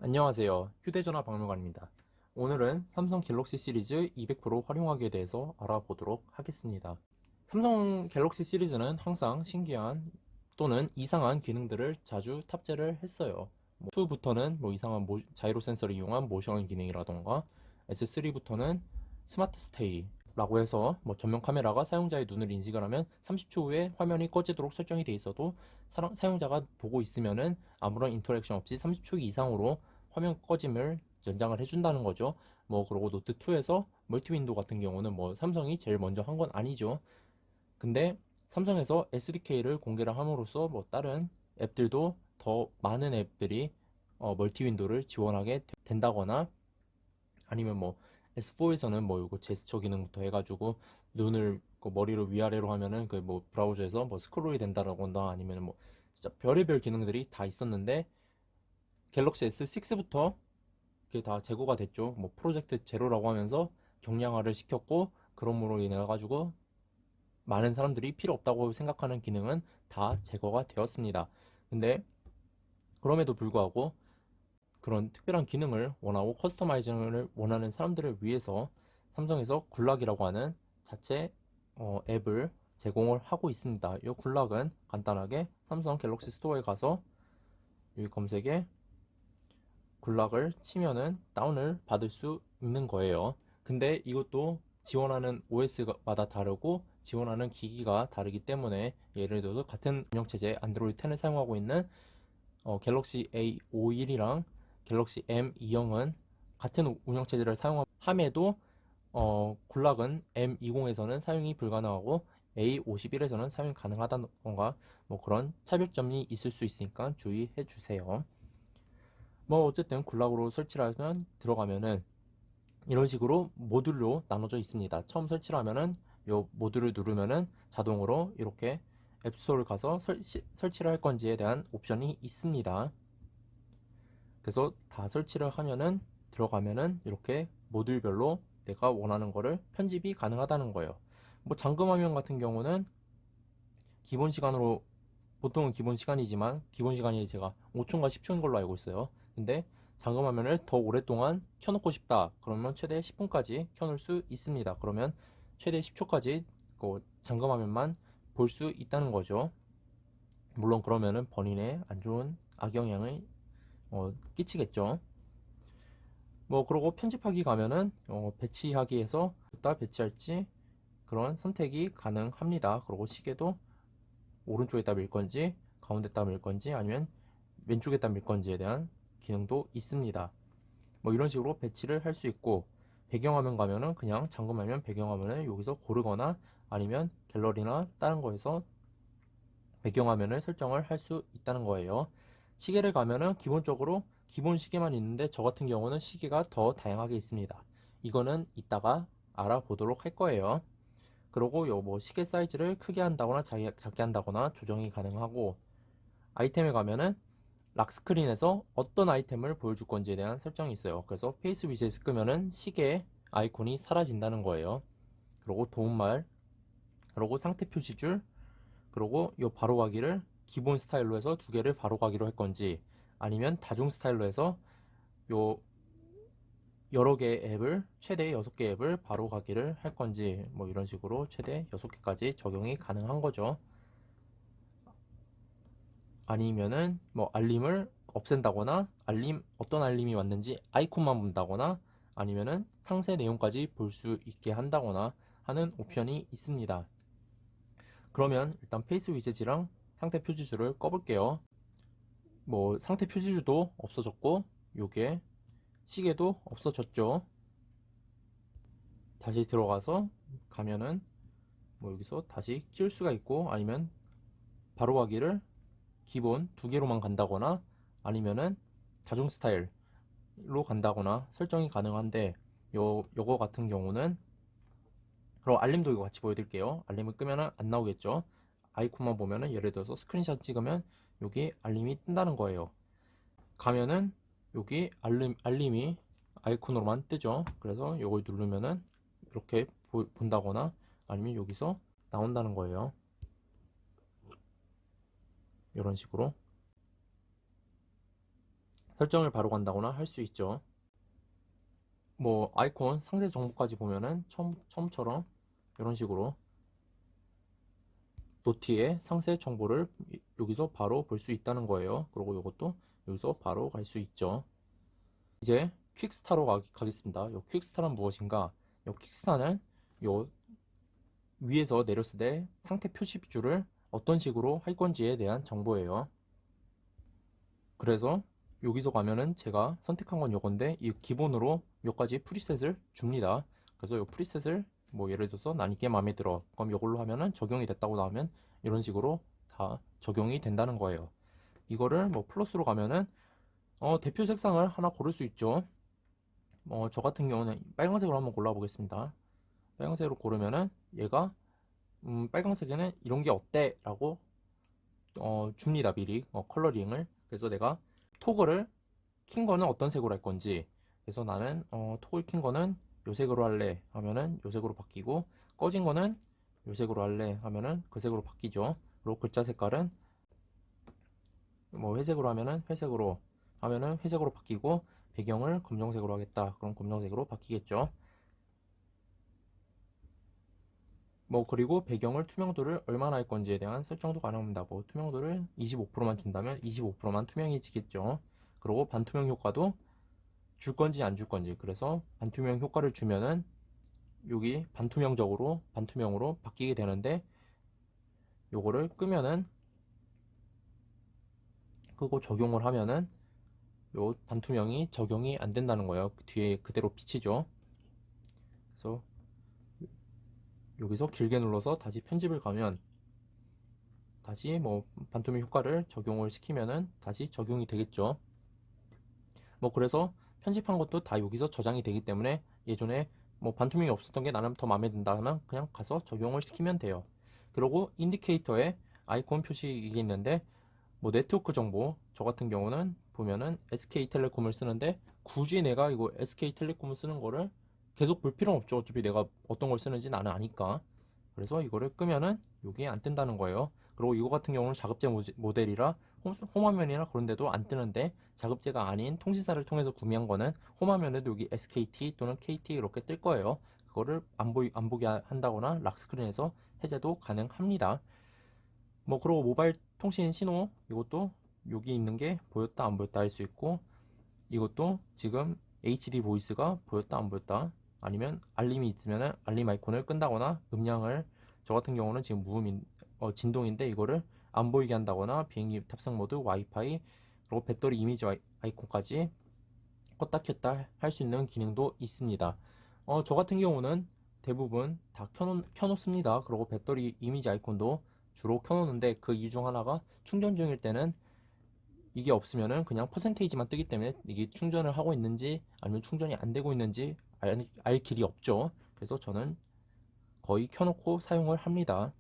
안녕하세요. 휴대전화 박물관입니다. 오늘은 삼성 갤럭시 시리즈 200% 활용하기에 대해서 알아보도록 하겠습니다. 삼성 갤럭시 시리즈는 항상 신기한 또는 이상한 기능들을 자주 탑재를 했어요. 2부터는 이상한 자이로 센서를 이용한 모션 기능이라던가 S3부터는 스마트 스테이 라고 해서 전면 카메라가 사용자의 눈을 인식을 하면 30초 후에 화면이 꺼지도록 설정이 되어 있어도 사용자가 보고 있으면은 아무런 인터랙션 없이 30초 이상으로 화면 꺼짐을 연장을 해준다는 거죠. 그리고 노트 2에서 멀티 윈도우 같은 경우는 삼성이 제일 먼저 한 건 아니죠. 근데 삼성에서 SDK를 공개를 함으로써 다른 앱들도 더 많은 앱들이 멀티 윈도우를 지원하게 된다거나 아니면 S4에서는 이거 제스처 기능부터 해가지고 눈을 머리로 위아래로 하면은 브라우저에서 스크롤이 된다라거나 아니면 진짜 별의별 기능들이 다 있었는데 갤럭시 S6부터 그게 다 제거가 됐죠. 프로젝트 제로라고 하면서 경량화를 시켰고 그러므로 인해 가지고 많은 사람들이 필요 없다고 생각하는 기능은 다 제거가 되었습니다. 근데 그럼에도 불구하고 그런 특별한 기능을 원하고 커스터마이징을 원하는 사람들을 위해서 삼성에서 굴락이라고 하는 자체 앱을 제공을 하고 있습니다. 이 굴락은 간단하게 삼성 갤럭시 스토어에 가서 여기 검색에 굴락을 치면은 다운을 받을 수 있는 거예요. 근데 이것도 지원하는 OS마다 다르고 지원하는 기기가 다르기 때문에 예를 들어서 같은 운영체제 안드로이드 10을 사용하고 있는 갤럭시 A51이랑 갤럭시 M20은 같은 운영체제를 사용함에도 굴락은 M20에서는 사용이 불가능하고 A51에서는 사용이 가능하다던가 그런 차별점이 있을 수 있으니까 주의해 주세요. 어쨌든 굴락으로 설치를 하면 들어가면은 이런 식으로 모듈로 나눠져 있습니다. 처음 설치를 하면은 요 모듈을 누르면은 자동으로 이렇게 앱스토어를 가서 설치를 할 건지에 대한 옵션이 있습니다. 그래서 다 설치를 하면은 들어가면은 이렇게 모듈별로 내가 원하는 거를 편집이 가능하다는 거예요. 잠금 화면 같은 경우는 기본 시간으로 보통은 기본 시간이지만 기본 시간이 제가 5초인가 10초인 걸로 알고 있어요. 근데 잠금 화면을 더 오랫동안 켜놓고 싶다 그러면 최대 10분까지 켜놓을 수 있습니다. 그러면 최대 10초까지 잠금 화면만 볼 수 있다는 거죠. 물론 그러면은 본인의 안 좋은 악영향을 끼치겠죠. 그러고 편집하기 가면은 배치하기에서 어디다 배치할지 그런 선택이 가능합니다. 그리고 시계도 오른쪽에다 밀 건지 가운데다 밀 건지 아니면 왼쪽에다 밀 건지에 대한 기능도 있습니다. 이런 식으로 배치를 할 수 있고 배경화면 가면은 그냥 잠금하면 배경화면을 여기서 고르거나 아니면 갤러리나 다른 거에서 배경화면을 설정을 할 수 있다는 거예요. 시계를 가면은 기본적으로 기본 시계만 있는데 저 같은 경우는 시계가 더 다양하게 있습니다. 이거는 이따가 알아보도록 할 거예요. 그리고 요 시계 사이즈를 크게 한다거나 작게 한다거나 조정이 가능하고 아이템에 가면은 락스크린에서 어떤 아이템을 보여줄 건지에 대한 설정이 있어요. 그래서 페이스 위젯을 끄면은 시계 아이콘이 사라진다는 거예요. 그리고 도움말, 그리고 상태 표시줄, 그리고 이 바로가기를 기본 스타일로 해서 두 개를 바로가기로 할 건지 아니면 다중 스타일로 해서 요 여러 개의 앱을 최대 6개 앱을 바로가기를 할 건지 이런 식으로 최대 6개까지 적용이 가능한 거죠. 아니면은 알림을 없앤다거나 어떤 알림이 왔는지 아이콘만 본다거나 아니면은 상세 내용까지 볼 수 있게 한다거나 하는 옵션이 있습니다. 그러면 일단 페이스 위젯이랑 상태 표지줄을 꺼볼게요. 상태 표지줄도 없어졌고 요게 시계도 없어졌죠. 다시 들어가서 가면은 여기서 다시 키울 수가 있고 아니면 바로 가기를 기본 두 개로만 간다거나 아니면은 다중 스타일로 간다거나 설정이 가능한데 요거 같은 경우는 그럼 알림도 이거 같이 보여드릴게요. 알림을 끄면은 안 나오겠죠. 아이콘만 보면은 예를 들어서 스크린샷 찍으면 여기 알림이 뜬다는 거예요. 가면은 여기 알림이 아이콘으로만 뜨죠. 그래서 이걸 누르면은 이렇게 본다거나 아니면 여기서 나온다는 거예요. 이런 식으로. 설정을 바로 간다거나 할 수 있죠. 뭐 아이콘 상세 정보까지 보면은 처음처럼 이런 식으로 노티의 상세 정보를 여기서 바로 볼 수 있다는 거예요. 그리고 이것도 여기서 바로 갈 수 있죠. 이제 퀵스타로 가겠습니다. 이 퀵스타는 무엇인가? 이 퀵스타는 요 위에서 내렸을 때 상태 표시줄을 어떤 식으로 할 건지에 대한 정보예요. 그래서 여기서 가면은 제가 선택한 건 요건데 이 기본으로 몇 가지 프리셋을 줍니다. 그래서 이 프리셋을 뭐 예를 들어서 난 이게 마음에 들어. 그럼 이걸로 하면은 적용이 됐다고 나오면 이런 식으로 다 적용이 된다는 거예요. 이거를 뭐 플러스로 가면은 대표 색상을 하나 고를 수 있죠. 저 같은 경우는 빨간색으로 한번 골라 보겠습니다. 빨간색으로 고르면은 얘가 빨간색에는 이런 게 어때? 라고 줍니다. 미리 컬러링을. 그래서 내가 토글을 킨 거는 어떤 색으로 할 건지. 그래서 나는 토글 킨 거는 요 색으로 할래 하면은 요 색으로 바뀌고, 꺼진 거는 요 색으로 할래 하면은 그 색으로 바뀌죠. 그리고 글자 색깔은 뭐 회색으로 하면은 회색으로 바뀌고, 배경을 검정색으로 하겠다. 그럼 검정색으로 바뀌겠죠. 뭐 그리고 배경을 투명도를 얼마나 할 건지에 대한 설정도 가능합니다. 뭐 투명도를 25%만 준다면 25%만 투명해지겠죠. 그리고 반투명 효과도 줄 건지 안 줄 건지. 그래서 반투명 효과를 주면은 여기 반투명으로 바뀌게 되는데, 요거를 끄면은, 끄고 적용을 하면은 요 반투명이 적용이 안 된다는 거예요. 뒤에 그대로 비치죠. 그래서 여기서 길게 눌러서 다시 편집을 가면 다시 뭐 반투명 효과를 적용을 시키면은 다시 적용이 되겠죠. 뭐 그래서 편집한 것도 다 여기서 저장이 되기 때문에 예전에 뭐 반투명이 없었던 게 나는 더 마음에 든다 하면 그냥 가서 적용을 시키면 돼요. 그리고 인디케이터에 아이콘 표시가 있는데, 뭐 네트워크 정보, 저 같은 경우는 보면은 SK텔레콤을 쓰는데, 굳이 내가 이거 SK텔레콤을 쓰는 거를 계속 볼 필요는 없죠. 어차피 내가 어떤 걸 쓰는지 나는 아니까. 그래서 이거를 끄면은 여기에 안 뜬다는 거예요. 그리고 이거 같은 경우는 자급제 모델이라 홈화면이나 그런 데도 안 뜨는데, 자급제가 아닌 통신사를 통해서 구매한 거는 홈화면에도 여기 SKT 또는 KT 이렇게 뜰 거예요. 그거를 안 보게 한다거나 락스크린에서 해제도 가능합니다. 뭐 그리고 모바일 통신 신호, 이것도 여기 있는 게 보였다 안 보였다 할 수 있고, 이것도 지금 HD 보이스가 보였다 안 보였다, 아니면 알림이 있으면 알림 아이콘을 끈다거나, 음량을, 저 같은 경우는 지금 진동인데 이거를 안 보이게 한다거나, 비행기 탑승 모드, 와이파이, 그리고 배터리 이미지 아이콘까지 껐다 켰다 할 수 있는 기능도 있습니다. 저 같은 경우는 대부분 다 켜놓습니다. 그리고 배터리 이미지 아이콘도 주로 켜놓는데, 그 이유 중 하나가 충전 중일 때는 이게 없으면은 그냥 퍼센테이지만 뜨기 때문에 이게 충전을 하고 있는지 아니면 충전이 안 되고 있는지 알 길이 없죠. 그래서 저는 거의 켜놓고 사용을 합니다.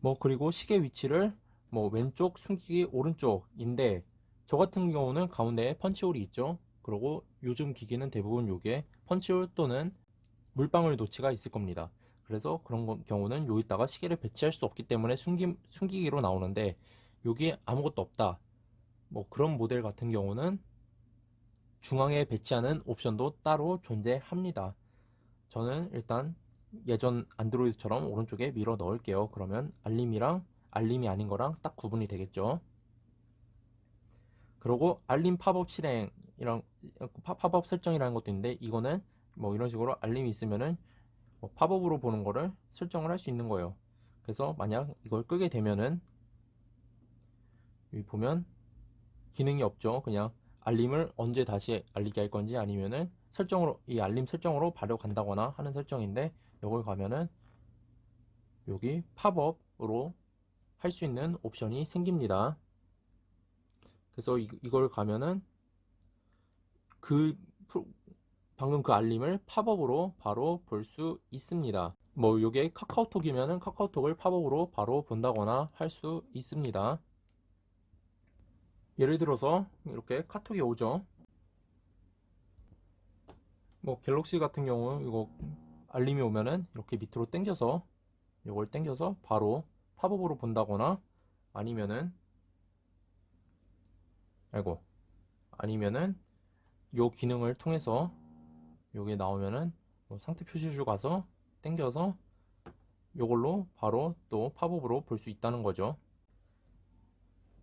뭐 그리고 시계 위치를 뭐 왼쪽 숨기기 오른쪽인데, 저 같은 경우는 가운데에 펀치홀이 있죠. 그리고 요즘 기기는 대부분 요게 펀치홀 또는 물방울 노치가 있을 겁니다. 그래서 그런 경우는 여기다가 시계를 배치할 수 없기 때문에 숨기기로 나오는데, 여기에 아무것도 없다, 뭐 그런 모델 같은 경우는 중앙에 배치하는 옵션도 따로 존재합니다. 저는 일단 예전 안드로이드처럼 오른쪽에 밀어 넣을게요. 그러면 알림이랑 알림이 아닌 거랑 딱 구분이 되겠죠. 그리고 알림 팝업 실행이랑 팝업 설정이라는 것도 있는데, 이거는 뭐 이런 식으로 알림이 있으면은 뭐 팝업으로 보는 거를 설정을 할 수 있는 거예요. 그래서 만약 이걸 끄게 되면은 여기 보면 기능이 없죠. 그냥 알림을 언제 다시 알리게 할 건지, 아니면은 이 알림 설정으로 바로 간다거나 하는 설정인데, 이걸 가면은 여기 팝업으로 할 수 있는 옵션이 생깁니다. 그래서 이걸 가면은 그 방금 그 알림을 팝업으로 바로 볼 수 있습니다. 뭐 이게 카카오톡이면은 카카오톡을 팝업으로 바로 본다거나 할 수 있습니다. 예를 들어서 이렇게 카톡이 오죠. 뭐 갤럭시 같은 경우 이거 알림이 오면은 이렇게 밑으로 당겨서, 이걸 당겨서 바로 팝업으로 본다거나, 아니면은 아이고, 아니면은 요 기능을 통해서 요게 나오면은 뭐 상태 표시줄 가서 땡겨서 요걸로 바로 또 팝업으로 볼 수 있다는 거죠.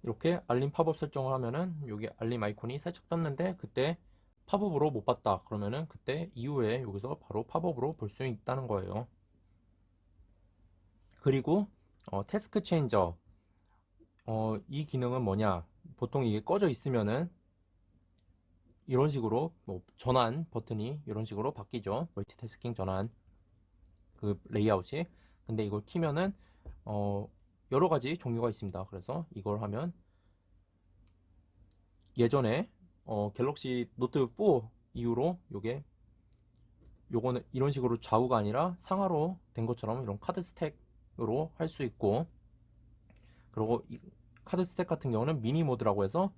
이렇게 알림 팝업 설정을 하면은 여기 알림 아이콘이 살짝 떴는데 그때 팝업으로 못 봤다 그러면은 그때 이후에 여기서 바로 팝업으로 볼 수 있다는 거예요. 그리고 태스크 체인저 이 기능은 뭐냐, 보통 이게 꺼져 있으면은 이런 식으로 뭐 전환 버튼이 이런 식으로 바뀌죠. 멀티태스킹 전환 그 레이아웃이. 근데 이걸 키면은 여러 가지 종류가 있습니다. 그래서 이걸 하면 예전에 갤럭시 노트 4 이후로 요거는 이런 식으로 좌우가 아니라 상하로 된 것처럼 이런 카드 스택으로 할 수 있고, 그리고 이 카드 스택 같은 경우는 미니 모드라고 해서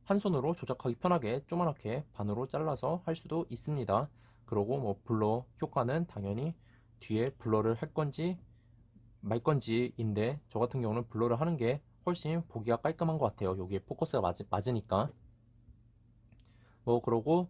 한 손으로 조작하기 편하게 조그맣게 반으로 잘라서 할 수도 있습니다. 그리고 뭐 블러 효과는 당연히 뒤에 블러를 할 건지 말 건지인데, 저 같은 경우는 블러를 하는 게 훨씬 보기가 깔끔한 것 같아요. 여기에 포커스가 맞으니까. 뭐 그러고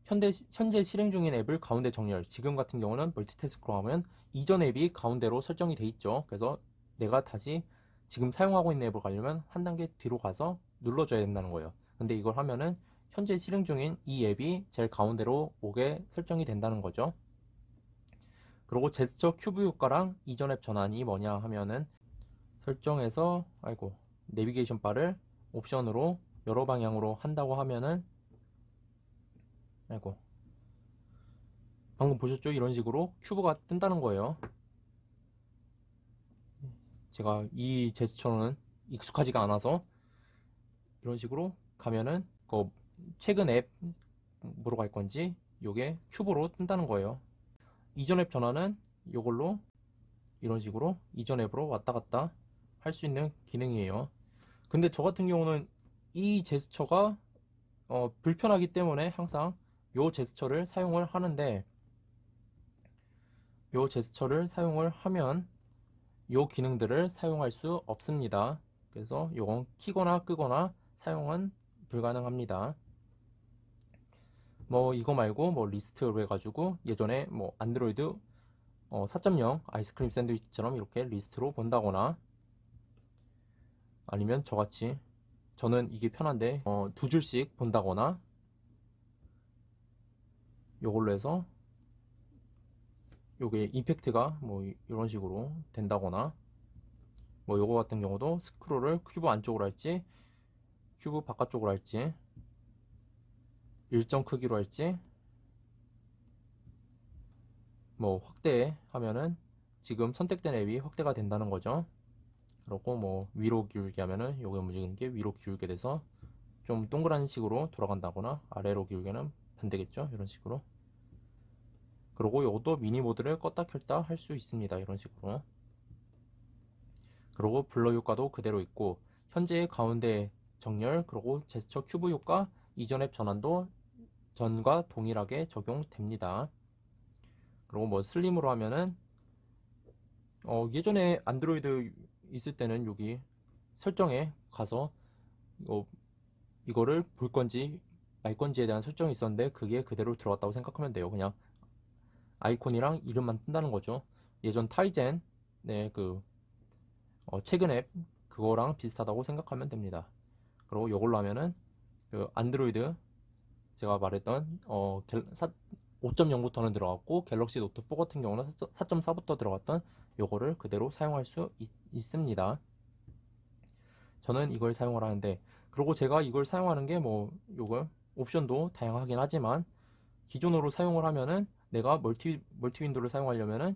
현재 실행 중인 앱을 가운데 정렬. 지금 같은 경우는 멀티태스크로 하면 이전 앱이 가운데로 설정이 돼 있죠. 그래서 내가 다시 지금 사용하고 있는 앱을 가려면 한 단계 뒤로 가서 눌러줘야 된다는 거예요. 근데 이걸 하면은 현재 실행 중인 이 앱이 제일 가운데로 오게 설정이 된다는 거죠. 그리고 제스처 큐브 효과랑 이전 앱 전환이 뭐냐 하면은 설정에서 아이고 내비게이션 바를 옵션으로 여러 방향으로 한다고 하면은 아이고 방금 보셨죠? 이런 식으로 큐브가 뜬다는 거예요. 제가 이 제스처는 익숙하지가 않아서 이런 식으로 가면은 최근 앱으로 갈 건지 요게 큐브로 뜬다는 거예요. 이전 앱 전환은 요걸로 이런 식으로 이전 앱으로 왔다 갔다 할 수 있는 기능이에요. 근데 저 같은 경우는 이 제스처가 불편하기 때문에 항상 요 제스처를 사용을 하는데, 요 제스처를 사용을 하면 요 기능들을 사용할 수 없습니다. 그래서 요건 키거나 끄거나 사용은 불가능합니다. 뭐 이거 말고 뭐 리스트로 해가지고 예전에 뭐 안드로이드 4.0 아이스크림 샌드위치처럼 이렇게 리스트로 본다거나, 아니면 저같이 저는 이게 편한데 두 줄씩 본다거나, 요걸로 해서 요게 임팩트가 뭐 이런 식으로 된다거나, 뭐 요거 같은 경우도 스크롤을 큐브 안쪽으로 할지 큐브 바깥쪽으로 할지 일정 크기로 할지 뭐 확대 하면은 지금 선택된 앱이 확대가 된다는 거죠. 그리고 뭐 위로 기울게 하면은 요게 움직이는 게 위로 기울게 돼서 좀 동그란 식으로 돌아간다거나, 아래로 기울게는 반대겠죠. 이런 식으로. 그리고 요것도 미니 모드를 껐다 켰다 할 수 있습니다. 이런 식으로. 그리고 블러 효과도 그대로 있고, 현재 가운데 정렬, 그리고 제스처 큐브 효과, 이전 앱 전환도 전과 동일하게 적용됩니다. 그리고 뭐 슬림으로 하면은 예전에 안드로이드 있을 때는 여기 설정에 가서 이거를 볼 건지 말 건지에 대한 설정이 있었는데 그게 그대로 들어갔다고 생각하면 돼요. 그냥 아이콘이랑 이름만 뜬다는 거죠. 예전 타이젠 그 최근 앱 그거랑 비슷하다고 생각하면 됩니다. 그리고 이걸로 하면은 그 안드로이드 제가 말했던 5.0부터는 들어갔고, 갤럭시 노트 4 같은 경우는 4.4부터 들어갔던 요거를 그대로 사용할 수 있습니다. 저는 이걸 사용을 하는데, 그리고 제가 이걸 사용하는 게 뭐 요거 옵션도 다양하긴 하지만 기존으로 사용을 하면은 내가 멀티 윈도우를 사용하려면은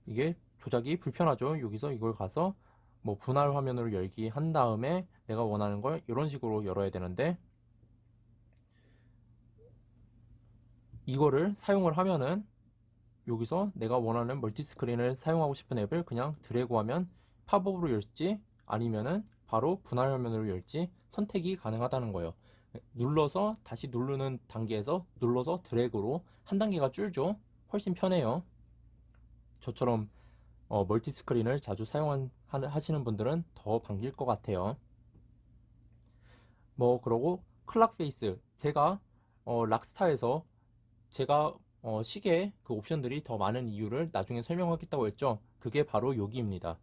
이게 조작이 불편하죠. 여기서 이걸 가서 뭐 분할 화면으로 열기 한 다음에 내가 원하는 걸 이런 식으로 열어야 되는데, 이거를 사용을 하면은 여기서 내가 원하는 멀티 스크린을 사용하고 싶은 앱을 그냥 드래그 하면 팝업으로 열지 아니면은 바로 분할 화면으로 열지 선택이 가능하다는 거예요. 눌러서 다시 누르는 단계에서 눌러서 드래그로 한 단계가 줄죠. 훨씬 편해요. 저처럼 멀티 스크린을 자주 하시는 분들은 더 반길 것 같아요. 뭐 그러고 클락 페이스, 제가 락스타에서 제가 시계 그 옵션들이 더 많은 이유를 나중에 설명하겠다고 했죠. 그게 바로 여기입니다.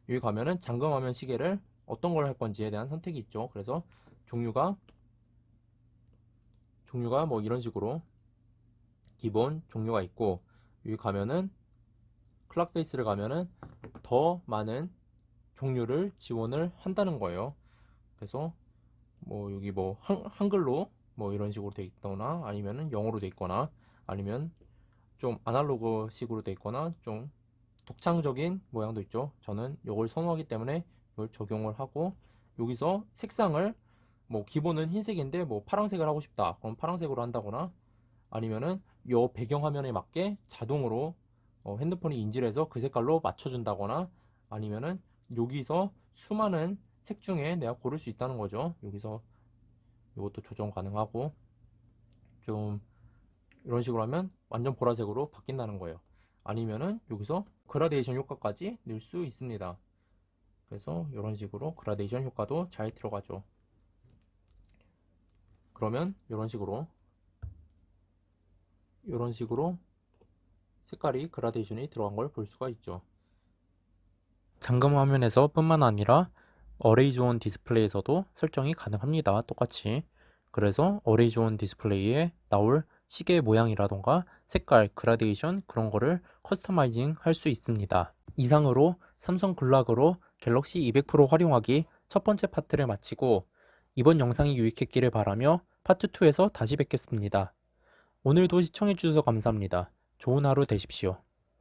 여기 가면은 잠금화면 시계를 어떤 걸 할 건지에 대한 선택이 있죠. 그래서 종류가 뭐 이런 식으로 기본 종류가 있고, 여기 가면은 클락 페이스를 가면은 더 많은 종류를 지원을 한다는 거예요. 그래서 뭐 여기 뭐 한글로 뭐 이런 식으로 돼 있거나, 아니면은 영어로 돼 있거나, 아니면 좀 아날로그 식으로 돼 있거나, 좀 독창적인 모양도 있죠. 저는 이걸 선호하기 때문에 이걸 적용을 하고, 여기서 색상을 뭐 기본은 흰색인데 뭐 파란색을 하고 싶다, 그럼 파란색으로 한다거나, 아니면은 요 배경화면에 맞게 자동으로 핸드폰이 인지를 해서 그 색깔로 맞춰준다거나, 아니면은 여기서 수많은 색 중에 내가 고를 수 있다는 거죠. 여기서 이것도 조정 가능하고, 좀 이런 식으로 하면 완전 보라색으로 바뀐다는 거예요. 아니면은 여기서 그라데이션 효과까지 넣을 수 있습니다. 그래서 이런 식으로 그라데이션 효과도 잘 들어가죠. 그러면 이런 식으로 색깔이 그라데이션이 들어간 걸 볼 수가 있죠. 잠금 화면에서 뿐만 아니라 어레이즈 온 디스플레이에서도 설정이 가능합니다. 똑같이. 그래서 어레이즈 온 디스플레이에 나올 시계 모양이라던가 색깔, 그라데이션 그런 거를 커스터마이징 할 수 있습니다. 이상으로 삼성 글락으로 갤럭시 200 프로 활용하기 첫 번째 파트를 마치고, 이번 영상이 유익했기를 바라며 파트 2에서 다시 뵙겠습니다. 오늘도 시청해주셔서 감사합니다. 좋은 하루 되십시오.